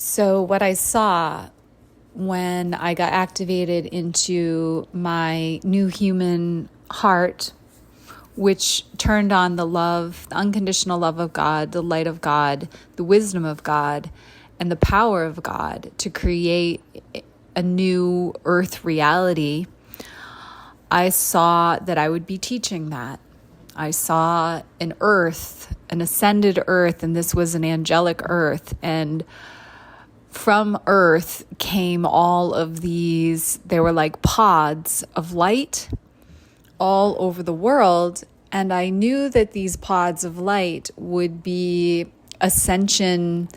So, what I saw when I got activated into my new human heart, which turned on the love, the unconditional love of God, the light of God, the wisdom of God, and the power of God to create a new earth reality, I saw that I would be teaching that. I saw an earth, an ascended earth, and this was an angelic earth. And from earth came all of these, they were like pods of light all over the world. And I knew that these pods of light would be ascension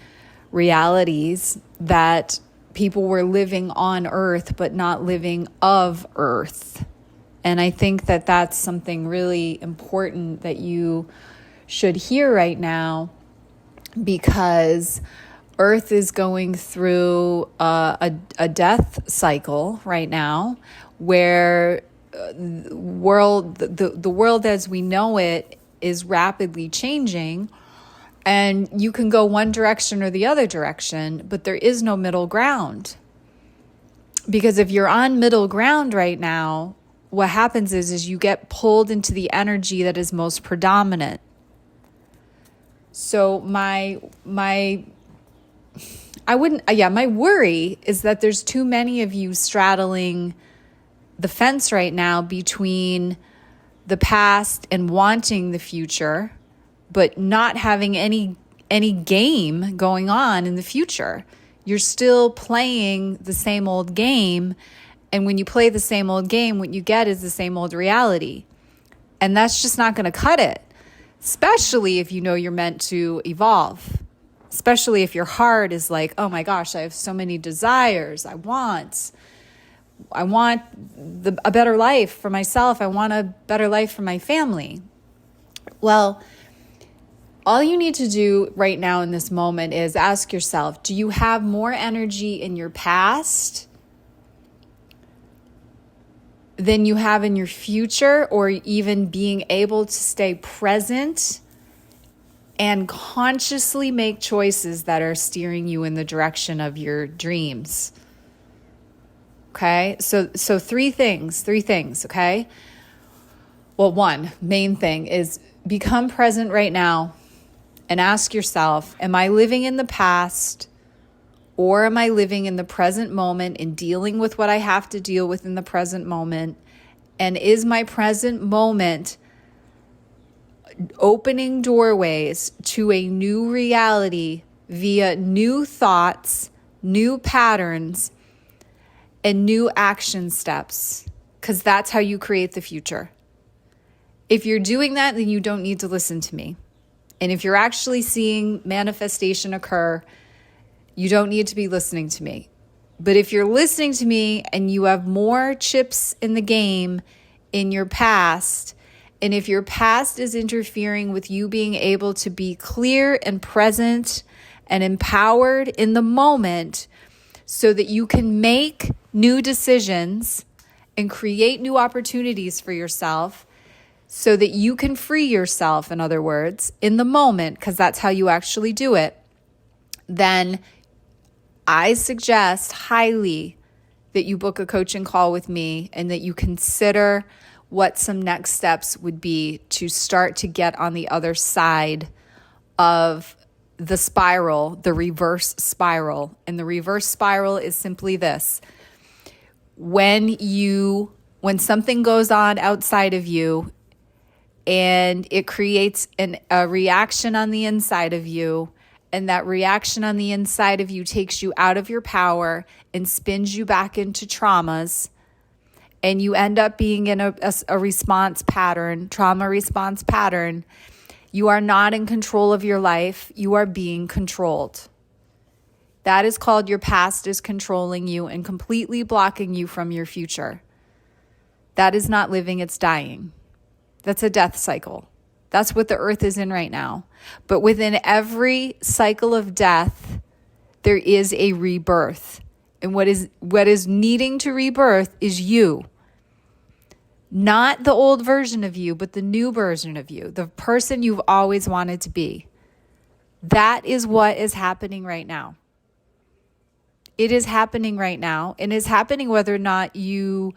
realities, that people were living on earth, but not living of earth. And I think that that's something really important that you should hear right now, because Earth is going through a death cycle right now, where the world as we know it is rapidly changing, and you can go one direction or the other direction, but there is no middle ground. Because if you're on middle ground right now, what happens is you get pulled into the energy that is most predominant. So my worry is that there's too many of you straddling the fence right now between the past and wanting the future, but not having any game going on in the future. You're still playing the same old game. And when you play the same old game, what you get is the same old reality. And that's just not going to cut it, especially if you know you're meant to evolve, especially if your heart is like, oh my gosh, I have so many desires. I want a better life for myself. I want a better life for my family. Well, all you need to do right now in this moment is ask yourself, do you have more energy in your past than you have in your future, or even being able to stay present and consciously make choices that are steering you in the direction of your dreams? Okay, so three things, okay? Well, one main thing is become present right now and ask yourself, am I living in the past, or am I living in the present moment and dealing with what I have to deal with in the present moment? And is my present moment opening doorways to a new reality via new thoughts, new patterns, and new action steps? Because that's how you create the future. If you're doing that, then you don't need to listen to me. And if you're actually seeing manifestation occur, you don't need to be listening to me. But if you're listening to me and you have more chips in the game in your past, and if your past is interfering with you being able to be clear and present and empowered in the moment so that you can make new decisions and create new opportunities for yourself, so that you can free yourself, in other words, in the moment, because that's how you actually do it, then I suggest highly that you book a coaching call with me and that you consider what some next steps would be to start to get on the other side of the spiral, the reverse spiral. And the reverse spiral is simply this. When something goes on outside of you and it creates a reaction on the inside of you, and that reaction on the inside of you takes you out of your power and spins you back into traumas, and you end up being in a response pattern, trauma response pattern, you are not in control of your life. You are being controlled. That is called your past is controlling you and completely blocking you from your future. That is not living, it's dying. That's a death cycle. That's what the earth is in right now. But within every cycle of death, there is a rebirth. And what is needing to rebirth is you. Not the old version of you, but the new version of you, the person you've always wanted to be. That is what is happening right now. It is happening right now, and it's happening whether or not you,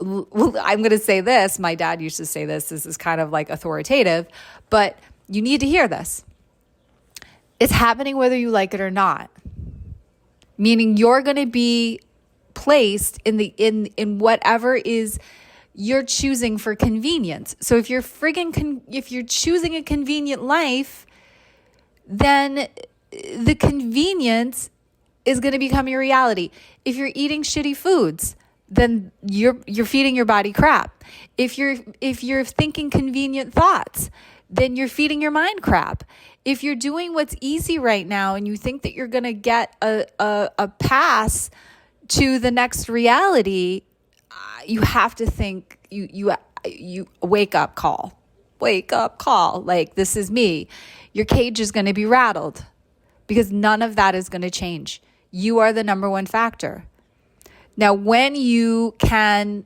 well, I'm going to say this. My dad used to say this. This is kind of like authoritative, but you need to hear this. It's happening whether you like it or not. Meaning you're going to be placed in whatever is you're choosing for convenience. So if you're if you're choosing a convenient life, then the convenience is going to become your reality. If you're eating shitty foods, then you're feeding your body crap. If you're thinking convenient thoughts, then you're feeding your mind crap. If you're doing what's easy right now and you think that you're going to get a pass to the next reality, you have to think you wake up call. Wake up call. Like, this is me. Your cage is going to be rattled because none of that is going to change. You are the number one factor. Now, when you can,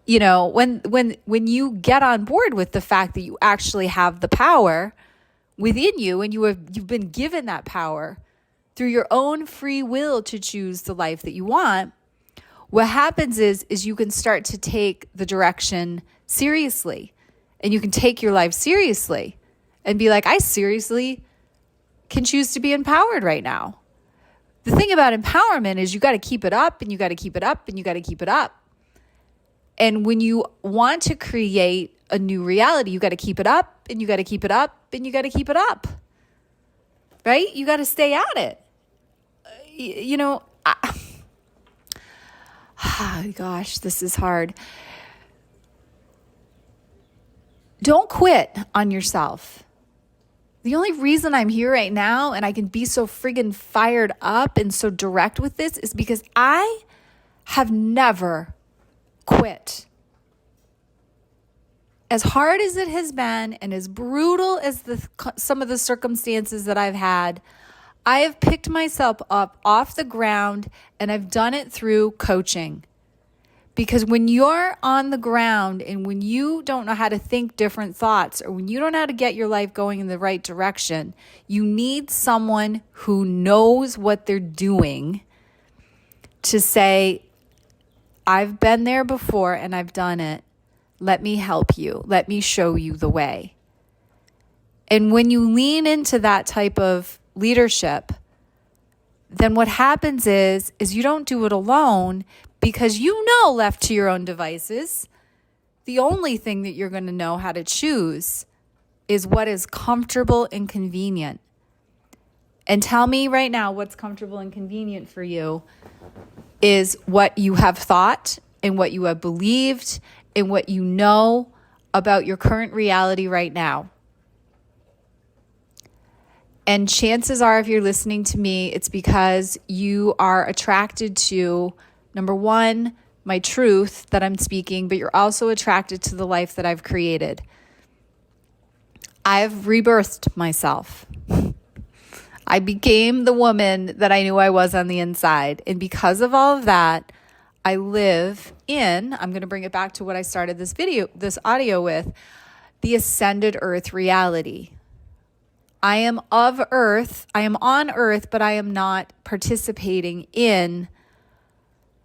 when you get on board with the fact that you actually have the power within you and you've been given that power through your own free will to choose the life that you want, what happens is you can start to take the direction seriously, and you can take your life seriously and be like, I seriously can choose to be empowered right now. The thing about empowerment is you got to keep it up, and you got to keep it up, and you got to keep it up. And when you want to create a new reality, you got to keep it up, and you got to keep it up, and you got to keep it up. Right? You got to stay at it. Gosh, this is hard. Don't quit on yourself. The only reason I'm here right now and I can be so friggin' fired up and so direct with this is because I have never quit. As hard as it has been and as brutal as some of the circumstances that I've had, I have picked myself up off the ground, and I've done it through coaching. Because when you're on the ground and when you don't know how to think different thoughts, or when you don't know how to get your life going in the right direction, you need someone who knows what they're doing to say, I've been there before and I've done it. Let me help you. Let me show you the way. And when you lean into that type of leadership, then what happens is you don't do it alone, because left to your own devices, the only thing that you're going to know how to choose is what is comfortable and convenient. And tell me right now, what's comfortable and convenient for you is what you have thought and what you have believed and what you know about your current reality right now. And chances are, if you're listening to me, it's because you are attracted to, number one, my truth that I'm speaking, but you're also attracted to the life that I've created. I've rebirthed myself. I became the woman that I knew I was on the inside. And because of all of that, I live in, I'm going to bring it back to what I started this audio with, the ascended earth reality. I am of earth, I am on earth, but I am not participating in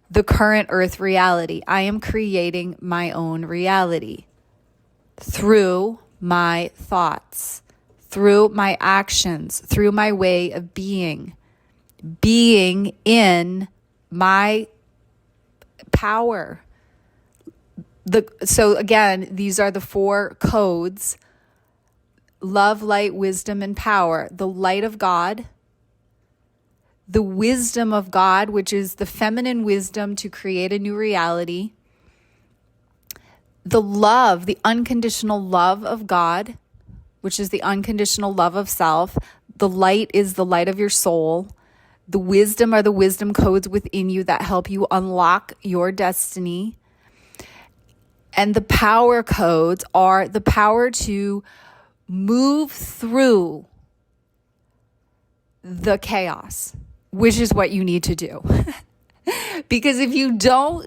the current earth reality. I am creating my own reality through my thoughts, through my actions, through my way of being in my power. So again, these are the 4 codes: love, light, wisdom, and power. The light of God, the wisdom of God, which is the feminine wisdom to create a new reality. The love, the unconditional love of God, which is the unconditional love of self. The light is the light of your soul. The wisdom are the wisdom codes within you that help you unlock your destiny. And the power codes are the power to move through the chaos, which is what you need to do. Because if you don't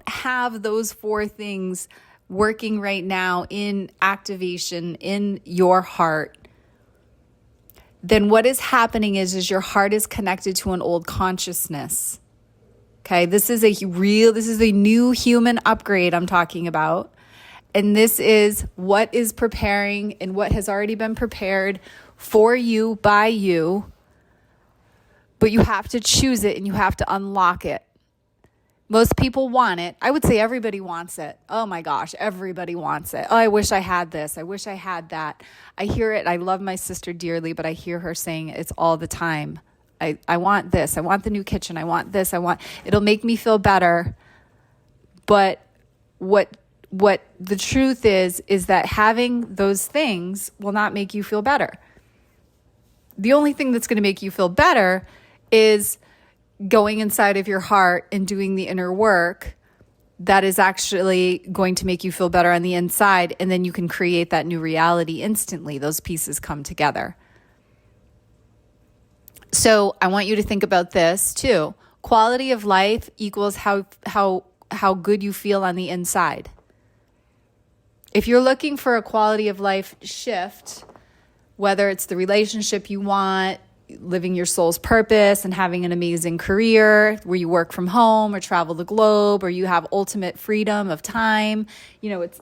have those 4 things working right now in activation in your heart, then what is happening is your heart is connected to an old consciousness. Okay, this is a new human upgrade I'm talking about. And this is what is preparing and what has already been prepared for you by you. But you have to choose it and you have to unlock it. Most people want it. I would say everybody wants it. Oh my gosh, everybody wants it. Oh, I wish I had this. I wish I had that. I hear it. I love my sister dearly, but I hear her saying it's all the time. I want this. I want the new kitchen. I want this. It'll make me feel better. But what the truth is that having those things will not make you feel better. The only thing that's going to make you feel better is going inside of your heart and doing the inner work that is actually going to make you feel better on the inside. And then you can create that new reality instantly. Those pieces come together. So I want you to think about this too. Quality of life equals how good you feel on the inside. If you're looking for a quality of life shift, whether it's the relationship you want, living your soul's purpose and having an amazing career where you work from home or travel the globe or you have ultimate freedom of time. It's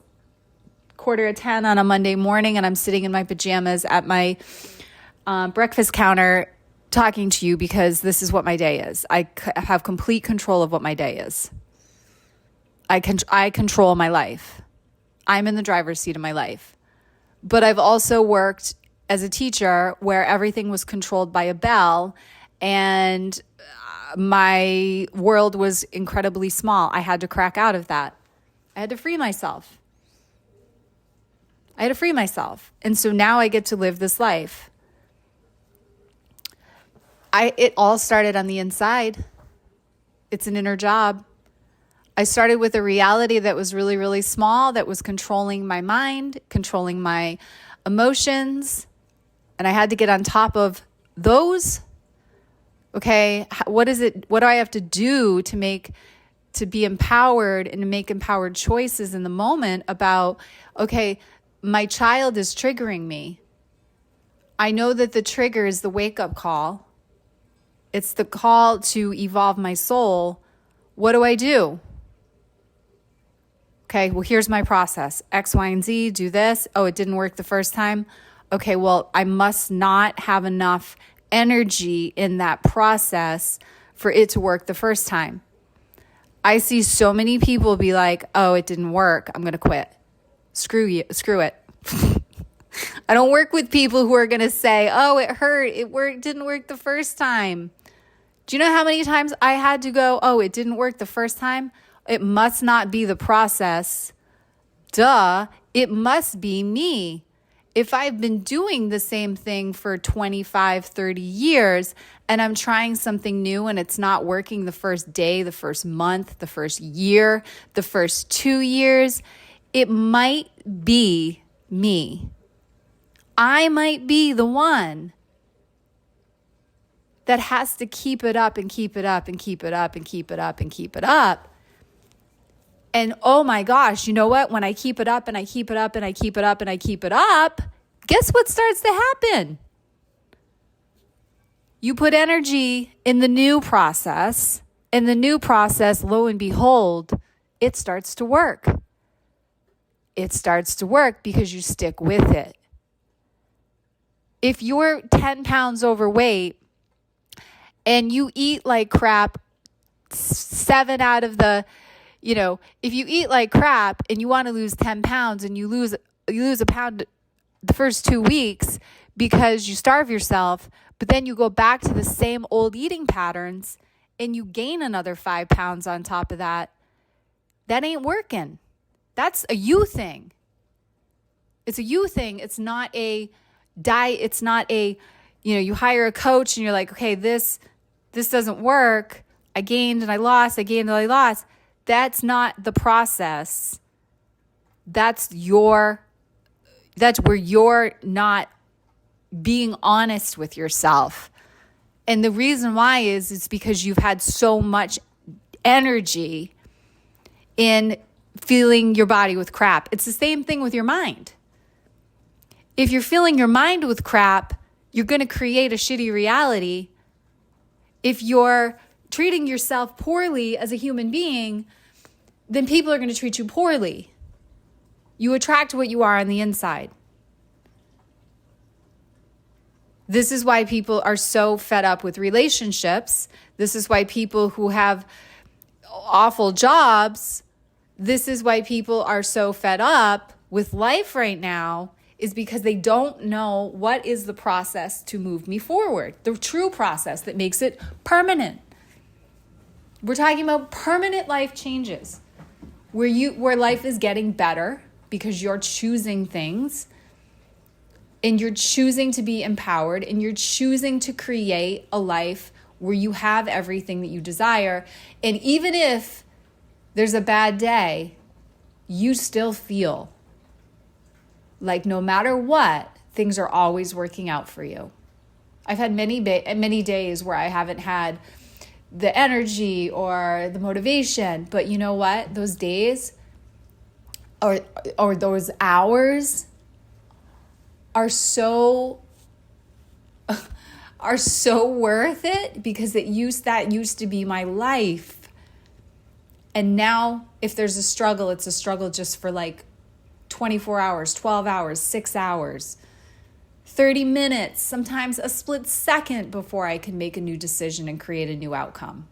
9:45 on a Monday morning and I'm sitting in my pajamas at my breakfast counter talking to you because this is what my day is. I have complete control of what my day is. I control my life. I'm in the driver's seat of my life. But I've also worked as a teacher where everything was controlled by a bell and my world was incredibly small. I had to crack out of that. I had to free myself. And so now I get to live this life. It all started on the inside. It's an inner job. I started with a reality that was really, really small, that was controlling my mind, controlling my emotions. And I had to get on top of those. Okay, what do I have to do to be empowered and to make empowered choices in the moment about, okay, my child is triggering me. I know that the trigger is the wake-up call. It's the call to evolve my soul. What do I do? Okay, well, here's my process. X, Y, and Z, do this. Oh, it didn't work the first time. Okay, well, I must not have enough energy in that process for it to work the first time. I see so many people be like, oh, it didn't work. I'm going to quit. Screw it. I don't work with people who are going to say, oh, it hurt. Didn't work the first time. Do you know how many times I had to go, oh, it didn't work the first time? It must not be the process. Duh, it must be me. If I've been doing the same thing for 25, 30 years and I'm trying something new and it's not working the first day, the first month, the first year, the first 2 years, it might be me. I might be the one that has to keep it up and keep it up and keep it up and keep it up and keep it up. And oh my gosh, you know what? When I keep it up and I keep it up and I keep it up and I keep it up, guess what starts to happen? You put energy in the new process, and the new process, lo and behold, it starts to work. It starts to work because you stick with it. If you're 10 pounds overweight and you eat like crap 7 out of the if you eat like crap and you want to lose 10 pounds and you lose a pound the first 2 weeks because you starve yourself, but then you go back to the same old eating patterns and you gain another 5 pounds on top of that, that ain't working. That's a you thing. It's a you thing. It's not a diet. It's not a, you hire a coach and you're like, okay, this doesn't work. I gained and I lost. I gained and I lost. That's not the process. That's where you're not being honest with yourself. And the reason why is because you've had so much energy in filling your body with crap. It's the same thing with your mind. If you're filling your mind with crap, you're going to create a shitty reality. If you're treating yourself poorly as a human being, then people are going to treat you poorly. You attract what you are on the inside. This is why people are so fed up with relationships. This is why people who have awful jobs, this is why people are so fed up with life right now, is because they don't know what is the process to move me forward, the true process that makes it permanent. We're talking about permanent life changes where life is getting better because you're choosing things and you're choosing to be empowered and you're choosing to create a life where you have everything that you desire. And even if there's a bad day, you still feel like no matter what, things are always working out for you. I've had many days where I haven't had the energy or the motivation, but you know what? Those days or those hours are so worth it, because that used to be my life. And now if there's a struggle, it's a struggle just for like 24 hours, 12 hours, 6 hours, 30 minutes, sometimes a split second before I can make a new decision and create a new outcome.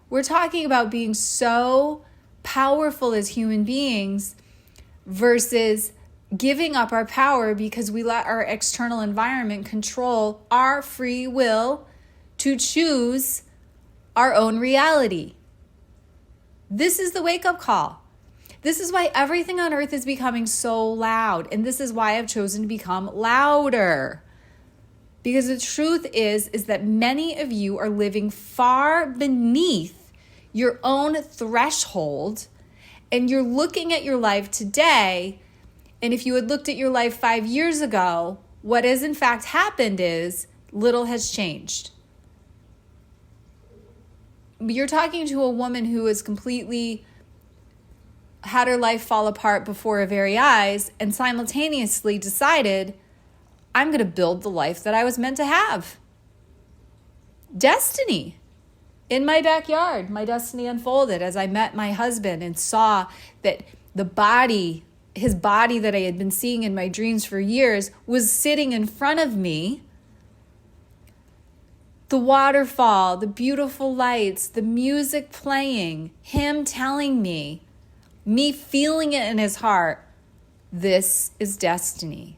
We're talking about being so powerful as human beings versus giving up our power because we let our external environment control our free will to choose our own reality. This is the wake-up call. This is why everything on earth is becoming so loud. And this is why I've chosen to become louder. Because the truth is that many of you are living far beneath your own threshold. And you're looking at your life today. And if you had looked at your life 5 years ago, what has in fact happened is little has changed. You're talking to a woman who has completely had her life fall apart before her very eyes and simultaneously decided, I'm going to build the life that I was meant to have. Destiny. In my backyard, my destiny unfolded as I met my husband and saw that his body that I had been seeing in my dreams for years was sitting in front of me. The waterfall, the beautiful lights, the music playing, him telling me feeling it in his heart, this is destiny.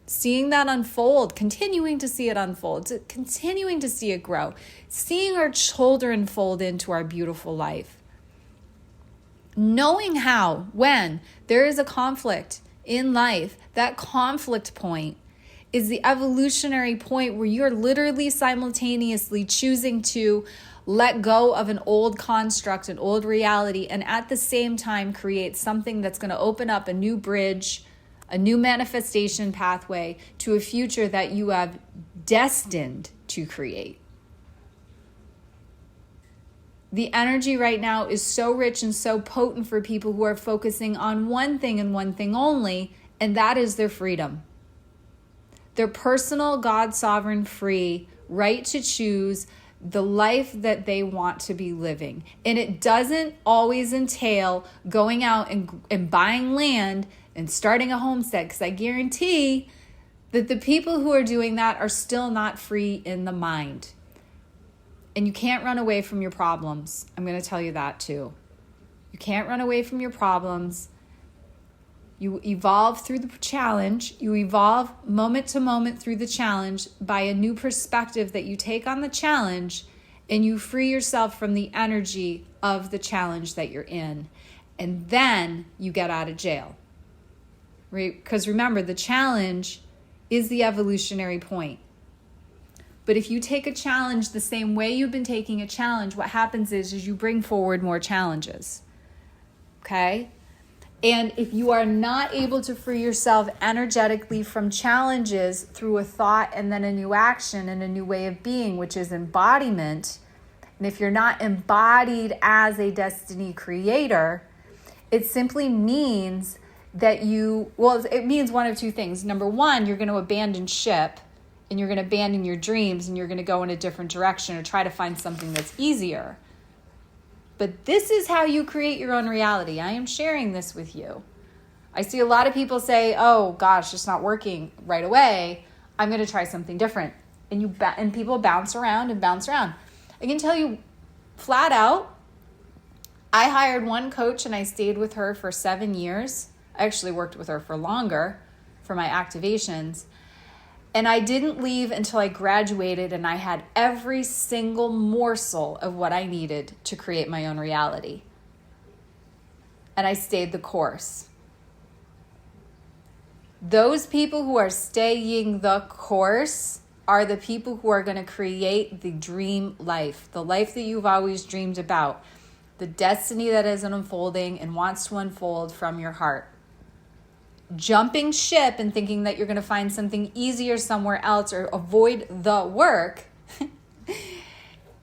Seeing that unfold, continuing to see it unfold, continuing to see it grow, seeing our children fold into our beautiful life. Knowing how, when there is a conflict in life, that conflict point is the evolutionary point where you're literally simultaneously choosing to let go of an old construct, an old reality, and at the same time create something that's going to open up a new bridge, a new manifestation pathway to a future that you have destined to create. The energy right now is so rich and so potent for people who are focusing on one thing and one thing only, and that is their freedom. Their personal, God sovereign, free right to choose the life that they want to be living. And it doesn't always entail going out and buying land and starting a homestead, because I guarantee that the people who are doing that are still not free in the mind. And you can't run away from your problems. I'm going to tell you that too. You can't run away from your problems. You evolve through the challenge. You evolve moment to moment through the challenge by a new perspective that you take on the challenge, and you free yourself from the energy of the challenge that you're in. And then you get out of jail. Right? Because remember, the challenge is the evolutionary point. But if you take a challenge the same way you've been taking a challenge, what happens is you bring forward more challenges. Okay? And if you are not able to free yourself energetically from challenges through a thought and then a new action and a new way of being, which is embodiment, and if you're not embodied as a destiny creator, it simply means that it means one of two things. Number one, you're going to abandon ship and you're going to abandon your dreams and you're going to go in a different direction or try to find something that's easier. But this is how you create your own reality. I am sharing this with you. I see a lot of people say, oh gosh, it's not working right away. I'm going to try something different. And people bounce around and bounce around. I can tell you flat out, I hired one coach and I stayed with her for 7 years. I actually worked with her for longer for my activations. And I didn't leave until I graduated and I had every single morsel of what I needed to create my own reality. And I stayed the course. Those people who are staying the course are the people who are going to create the dream life, the life that you've always dreamed about, the destiny that is unfolding and wants to unfold from your heart. Jumping ship and thinking that you're going to find something easier somewhere else or avoid the work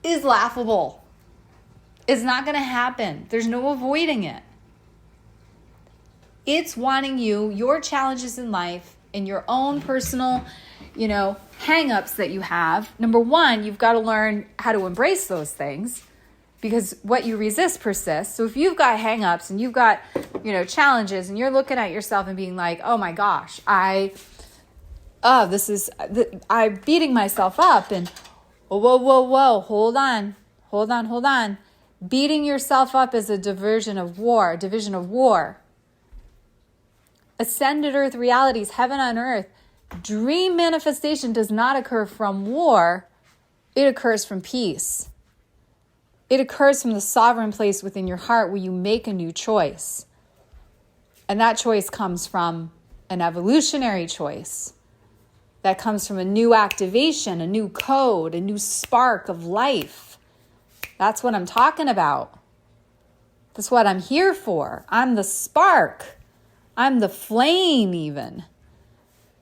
is laughable. It's not going to happen. There's no avoiding it. It's wanting your challenges in life and your own personal, hang-ups that you have. Number one, you've got to learn how to embrace those things because what you resist persists. So if you've got hang-ups and you've got, challenges and you're looking at yourself and being like, oh my gosh, I'm beating myself up and whoa, hold on. Beating yourself up is a division of war. Ascended earth realities, heaven on earth. Dream manifestation does not occur from war. It occurs from peace. It occurs from the sovereign place within your heart where you make a new choice. And that choice comes from an evolutionary choice. That comes from a new activation, a new code, a new spark of life. That's what I'm talking about. That's what I'm here for. I'm the spark. I'm the flame even.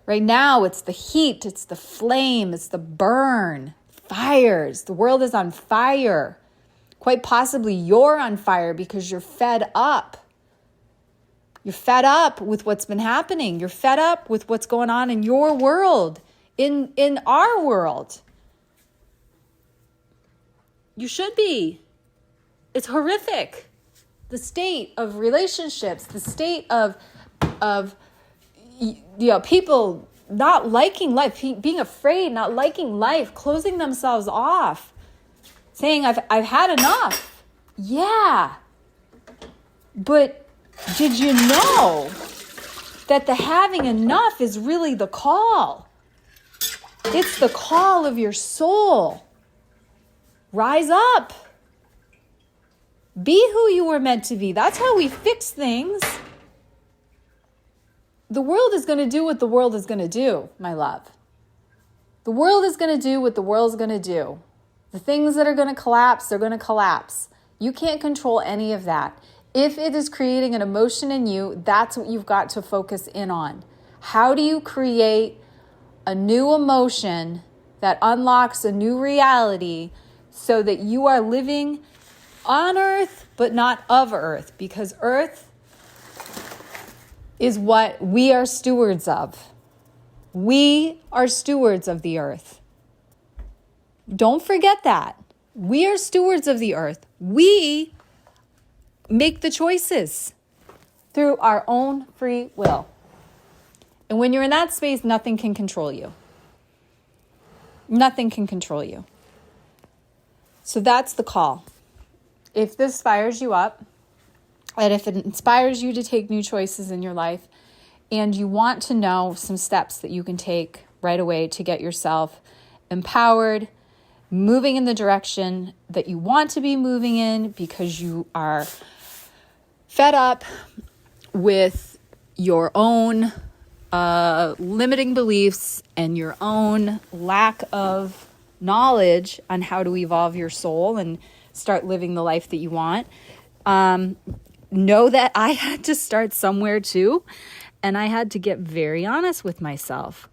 Right now, it's the heat, it's the flame, it's the burn, fires. The world is on fire. Quite possibly you're on fire because you're fed up. You're fed up with what's been happening. You're fed up with what's going on in your world, in our world. You should be. It's horrific. The state of relationships, the state of people not liking life, being afraid, not liking life, closing themselves off, saying, I've had enough. Yeah. But did you know that the having enough is really the call? It's the call of your soul. Rise up. Be who you were meant to be. That's how we fix things. The world is going to do what the world is going to do, my love. The world is going to do what the world's going to do. The things that are going to collapse, they're going to collapse. You can't control any of that. If it is creating an emotion in you, that's what you've got to focus in on. How do you create a new emotion that unlocks a new reality so that you are living on earth, but not of earth? Because earth is what we are stewards of. We are stewards of the earth. Don't forget that. We are stewards of the earth. We make the choices through our own free will. And when you're in that space, nothing can control you. Nothing can control you. So that's the call. If this fires you up, and if it inspires you to take new choices in your life, and you want to know some steps that you can take right away to get yourself empowered, moving in the direction that you want to be moving in because you are fed up with your own limiting beliefs and your own lack of knowledge on how to evolve your soul and start living the life that you want. Know that I had to start somewhere too, and I had to get very honest with myself.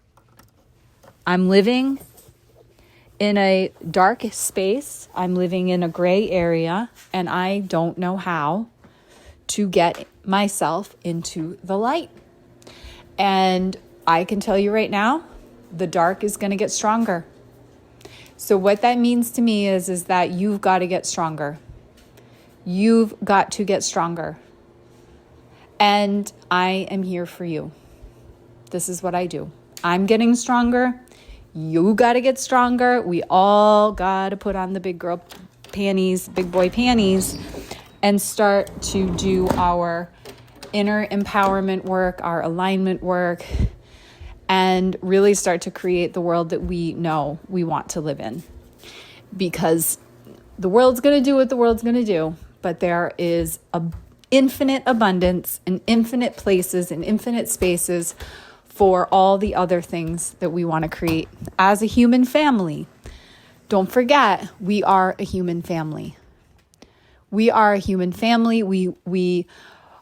I'm living in a dark space. I'm living in a gray area, and I don't know how to get myself into the light. And I can tell you right now, the dark is going to get stronger. So what that means to me is that you've got to get stronger. You've got to get stronger. And I am here for you. This is what I do. I'm getting stronger. You got to get stronger. We all got to put on the big girl panties, big boy panties, and start to do our inner empowerment work, our alignment work, and really start to create the world that we know we want to live in. Because the world's going to do what the world's going to do, but there is an infinite abundance and infinite places and infinite spaces for all the other things that we want to create as a human family. Don't forget, we are a human family. We are a human family. We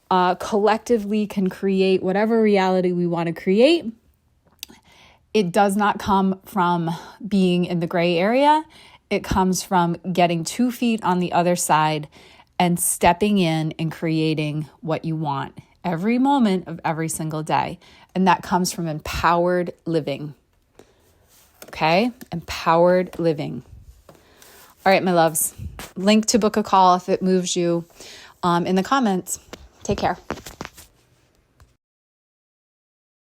collectively can create whatever reality we want to create. It does not come from being in the gray area. It comes from getting 2 feet on the other side and stepping in and creating what you want every moment of every single day. And that comes from empowered living. Okay? Empowered living. All right, my loves. Link to book a call if it moves you in the comments. Take care.